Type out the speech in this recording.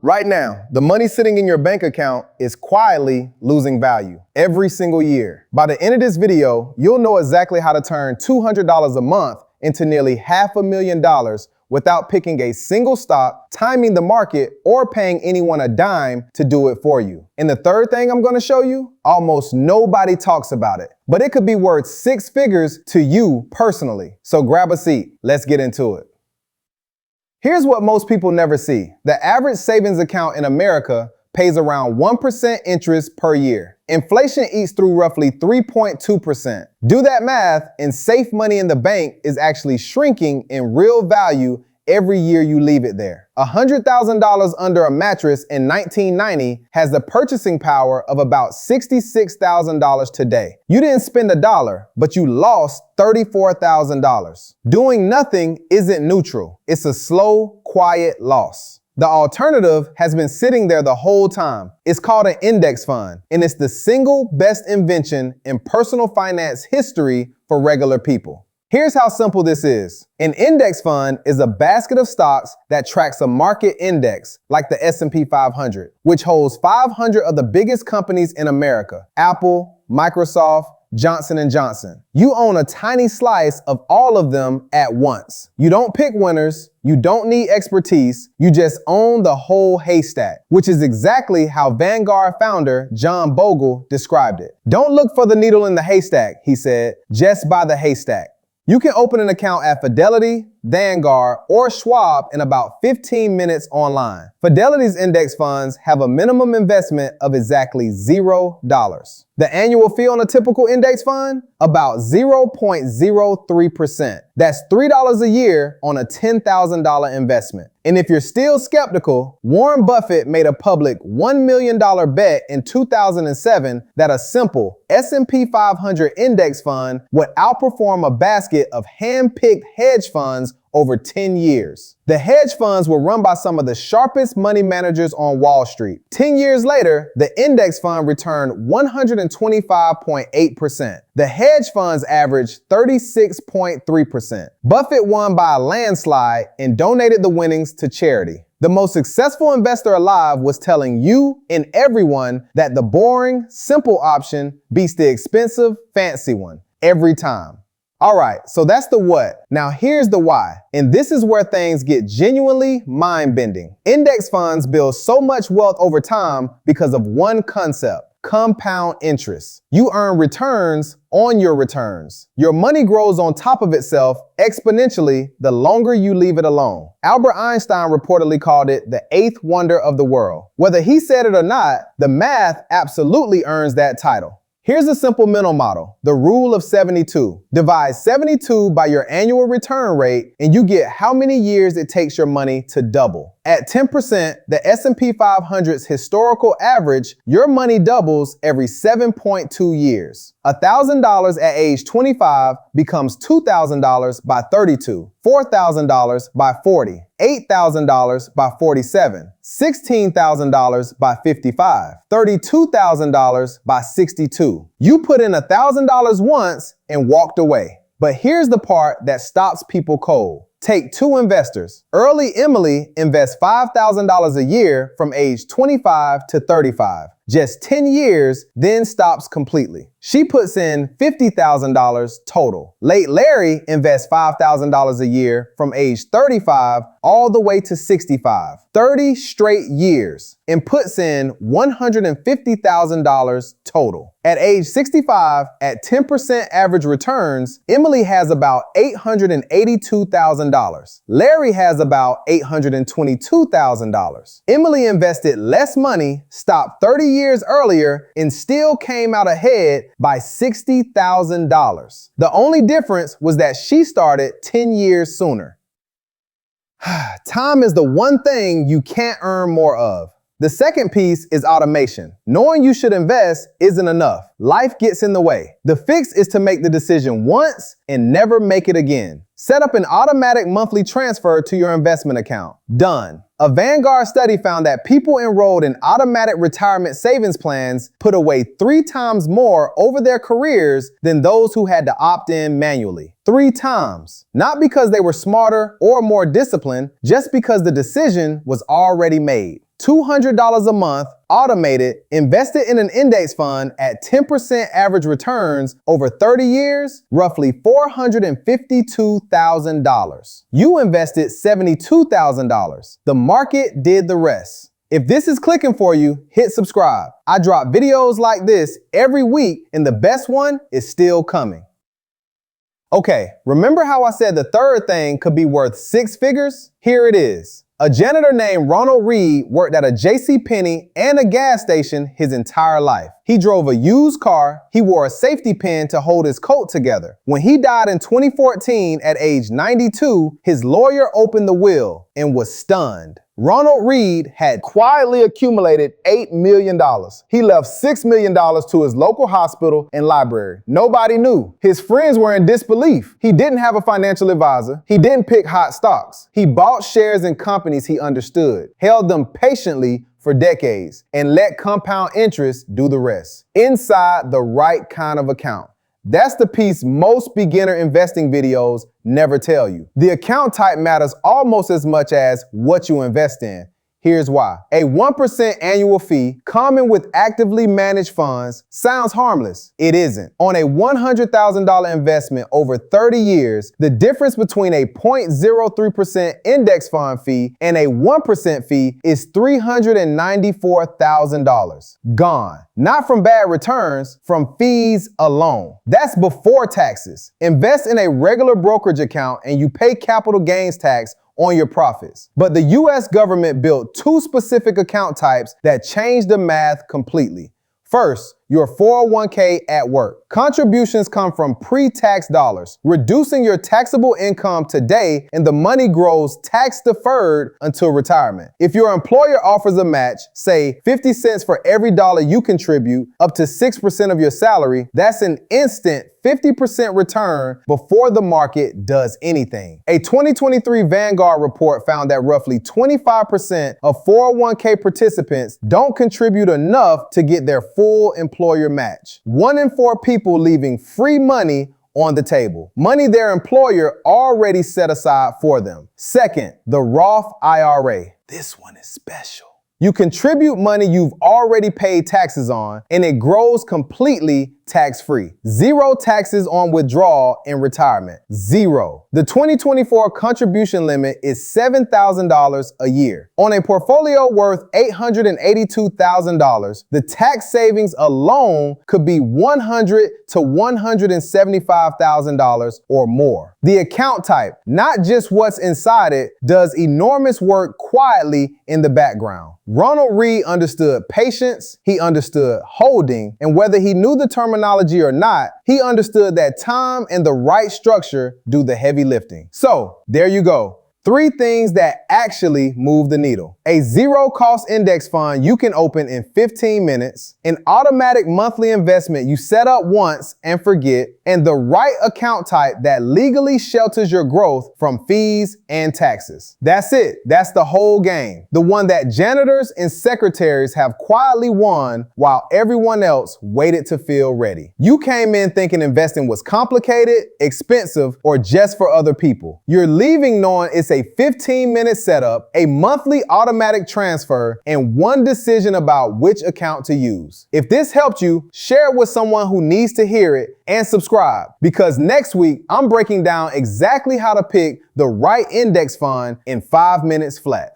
Right now, the money sitting in your bank account is quietly losing value every single year. By the end of this video, you'll know exactly how to turn $200 a month into nearly $500,000 without picking a single stock, timing the market, or paying anyone a dime to do it for you. And the third thing I'm going to show you, almost nobody talks about it, but it could be worth 6 figures to you personally. So grab a seat. Let's get into it. Here's what most people never see. The average savings account in America pays around 1% interest per year. Inflation eats through roughly 3.2%. Do that math, and safe money in the bank is actually shrinking in real value every year you leave it there. $100,000 under a mattress in 1990 has the purchasing power of about $66,000 today. You didn't spend $1, but you lost $34,000. Doing nothing isn't neutral. It's a slow, quiet loss. The alternative has been sitting there the whole time. It's called an index fund, and it's the single best invention in personal finance history for regular people. Here's how simple this is. An index fund is a basket of stocks that tracks a market index, like the S&P 500, which holds 500 of the biggest companies in America: Apple, Microsoft, Johnson & Johnson. You own a tiny slice of all of them at once. You don't pick winners, you don't need expertise, you just own the whole haystack, which is exactly how Vanguard founder John Bogle described it. Don't look for the needle in the haystack, he said, just buy the haystack. You can open an account at Fidelity, Vanguard, or Schwab in about 15 minutes online. Fidelity's index funds have a minimum investment of exactly $0. The annual fee on a typical index fund? About 0.03%. That's $3 a year on a $10,000 investment. And if you're still skeptical, Warren Buffett made a public $1 million bet in 2007 that a simple S&P 500 index fund would outperform a basket of hand-picked hedge funds over 10 years. The hedge funds were run by some of the sharpest money managers on Wall Street. 10 years later, the index fund returned 125.8%. The hedge funds averaged 36.3%. Buffett won by a landslide and donated the winnings to charity. The most successful investor alive was telling you and everyone that the boring, simple option beats the expensive, fancy one every time. All right, so that's the what. Now here's the why. And this is where things get genuinely mind-bending. Index funds build so much wealth over time because of one concept: compound interest. You earn returns on your returns. Your money grows on top of itself exponentially the longer you leave it alone. Albert Einstein reportedly called it the 8th wonder of the world. Whether he said it or not, the math absolutely earns that title. Here's a simple mental model, the rule of 72. Divide 72 by your annual return rate and you get how many years it takes your money to double. At 10%, the S&P 500's historical average, your money doubles every 7.2 years. $1,000 at age 25 becomes $2,000 by 32, $4,000 by 40, $8,000 by 47, $16,000 by 55, $32,000 by 62. You put in $1,000 once and walked away. But here's the part that stops people cold. Take 2 investors. Early Emily invests $5,000 a year from age 25 to 35. Just 10 years, then stops completely. She puts in $50,000 total. Late Larry invests $5,000 a year from age 35 all the way to 65. 30 straight years, and puts in $150,000 total. At age 65, at 10% average returns, Emily has about $882,000. Larry has about $822,000. Emily invested less money, stopped 30 years earlier, and still came out ahead by $60,000. The only difference was that she started 10 years sooner. Time is the one thing you can't earn more of. The second piece is automation. Knowing you should invest isn't enough. Life gets in the way. The fix is to make the decision once and never make it again. Set up an automatic monthly transfer to your investment account. Done. A Vanguard study found that people enrolled in automatic retirement savings plans put away 3 times more over their careers than those who had to opt in manually. 3 times. Not because they were smarter or more disciplined, just because the decision was already made. $200 a month, automated, invested in an index fund at 10% average returns over 30 years, roughly $452,000. You invested $72,000. The market did the rest. If this is clicking for you, hit subscribe. I drop videos like this every week, and the best one is still coming. Okay, remember how I said the third thing could be worth 6 figures? Here it is. A janitor named Ronald Reed worked at a JCPenney and a gas station his entire life. He drove a used car. He wore a safety pin to hold his coat together. When he died in 2014 at age 92, his lawyer opened the will and was stunned. Ronald Reed had quietly accumulated $8 million. He left $6 million to his local hospital and library. Nobody knew. His friends were in disbelief. He didn't have a financial advisor. He didn't pick hot stocks. He bought shares in companies he understood, held them patiently for decades, and let compound interest do the rest. Inside the right kind of account. That's the piece most beginner investing videos never tell you. The account type matters almost as much as what you invest in. Here's why. A 1% annual fee, common with actively managed funds, sounds harmless. It isn't. On a $100,000 investment over 30 years, the difference between a 0.03% index fund fee and a 1% fee is $394,000. Gone. Not from bad returns, from fees alone. That's before taxes. Invest in a regular brokerage account and you pay capital gains tax on your profits. But the US government built 2 specific account types that changed the math completely. First, your 401k at work. Contributions come from pre-tax dollars, reducing your taxable income today, and the money grows tax-deferred until retirement. If your employer offers a match, say 50 cents for every dollar you contribute, up to 6% of your salary, that's an instant 50% return before the market does anything. A 2023 Vanguard report found that roughly 25% of 401k participants don't contribute enough to get their full employer match. 1 in 4 people leaving free money on the table. Money their employer already set aside for them. Second, the Roth IRA. This one is special. You contribute money you've already paid taxes on, and it grows completely tax-free. 0 taxes on withdrawal in retirement. 0. The 2024 contribution limit is $7,000 a year. On a portfolio worth $882,000, the tax savings alone could be $100,000 to $175,000 or more. The account type, not just what's inside it, does enormous work quietly in the background. Ronald Reed understood patience, he understood holding, and whether he knew the terminology or not, he understood that time and the right structure do the heavy lifting. So, there you go. 3 things that actually move the needle. A 0-cost index fund you can open in 15 minutes, an automatic monthly investment you set up once and forget, and the right account type that legally shelters your growth from fees and taxes. That's it. That's the whole game. The one that janitors and secretaries have quietly won while everyone else waited to feel ready. You came in thinking investing was complicated, expensive, or just for other people. You're leaving knowing it's a 15-minute setup, a monthly automatic transfer, and one decision about which account to use. If this helped you, share it with someone who needs to hear it and subscribe, because next week I'm breaking down exactly how to pick the right index fund in 5 minutes flat.